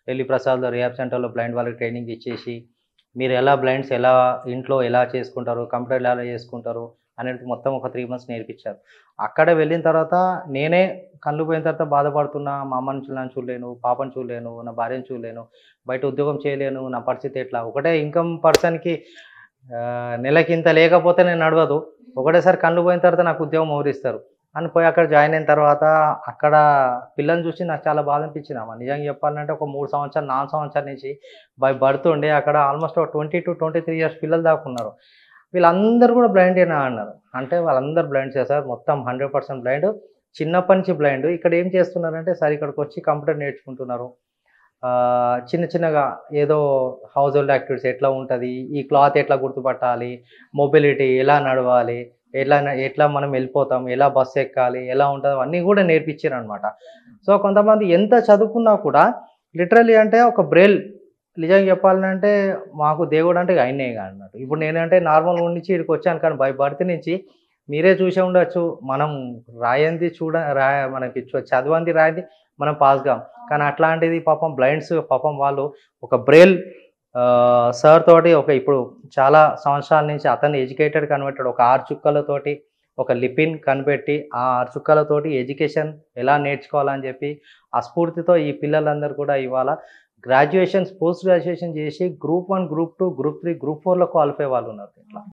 వెళ్ళి ప్రసాద్‌లో రిహాబ్ సెంటర్‌లో బ్లైండ్ వాళ్ళకి ట్రైనింగ్ ఇచ్చేసి, మీరు ఎలా బ్లైండ్స్ ఎలా ఇంట్లో ఎలా చేసుకుంటారు, కంప్యూటర్‌లో ఎలా చేసుకుంటారు అనేది మొత్తం ఒక 3 మంత్స్ నేర్పించారు. అక్కడ వెళ్ళిన తర్వాత నేనే కళ్ళు పోయిన తర్వాత బాధపడుతున్నా. మా అమ్మని నాన్నని చూడలేను, పాపని చూడలేను, నా భార్యని చూడలేను, బయట ఉద్యోగం చేయలేను, నా పరిస్థితి ఎట్లా? ఒకటే ఇన్‌కమ్ పర్సన్‌కి నెలకింత లేకపోతేనే నడవదు. ఒకటేసారి కళ్ళు పోయిన తర్వాత నాకు ఉద్యోగం ఎవరిస్తారు? అని పోయి అక్కడ జాయిన్ అయిన తర్వాత అక్కడ పిల్లని చూసి నాకు చాలా బాధ అనిపించిందమ్మ. నిజంగా చెప్పాలంటే ఒక 3 సంవత్సరాలు, 4 సంవత్సరాల నుంచి బై బర్త్ ఉండి అక్కడ ఆల్మోస్ట్ ఒక 20-23 ఇయర్స్ పిల్లలు దాకా ఉన్నారు. వీళ్ళందరూ కూడా బ్లైండేనా అన్నారు. అంటే వాళ్ళందరూ బ్లైండ్సే సార్. మొత్తం 100% బ్లైండ్. చిన్నప్పటి నుంచి బ్లైండ్. ఇక్కడ ఏం చేస్తున్నారంటే సార్ ఇక్కడికొచ్చి కంప్యూటర్ నేర్చుకుంటున్నారు. చిన్న చిన్నగా ఏదో హౌస్ హోల్డ్ యాక్టివిటీస్ ఎట్లా ఉంటది? ఈ క్లాత్ ఎట్లా గుర్తుపట్టాలి? మొబిలిటీ ఎలా నడవాలి? ఎట్లా మనం వెళ్ళిపోతాం? ఎలా బస్ ఎక్కాలి? ఎలా ఉంటది? అవన్నీ గూడా నేర్పించిర్రనమాట. సో, కొంతమంది ఎంత చదువుకున్నా కూడా లిటరల్లీ అంటే ఒక బ్రెయిల్ నిజంగా చెప్పాలంటే మాకు దేవుడంటే ఆయన్నే ఇగ అన్నట్టు. ఇప్పుడు నేనంటే నార్మల్‌గా ఉండించి ఈడికొచ్చాను కానీ బై బర్త్ నుంచి మీరే చూసే ఉండొచ్చు. మనం రాయంది చూడ రా మనకి చదవంది, రాయంది మనం పాస్ గాం. కానీ అట్లాంటిది పాపం బ్లైండ్స్ పాపం వాళ్ళు ఒక బ్రెయిల్ సార్ తోటి ఒక ఇప్పుడు చాలా సంవత్సరాల నుంచి అతన్ని ఎడ్యుకేటెడ్ కనిపెట్టాడు. ఒక 6 చుక్కలతోటి ఒక లిపిన్ కనిపెట్టి, ఆ 6 చుక్కలతోటి ఎడ్యుకేషన్ ఎలా నేర్చుకోవాలని జెప్పి, ఆ స్ఫూర్తితో ఈ పిల్లలందరూ కూడా ఇవాళ గ్రాడ్యుయేషన్స్, పోస్ట్ గ్రాడ్యుయేషన్ జేసి గ్రూప్ 1, గ్రూప్ 2, గ్రూప్ 3, గ్రూప్ 4లో క్వాలిఫై వాళ్ళున్నారు ఇట్లా.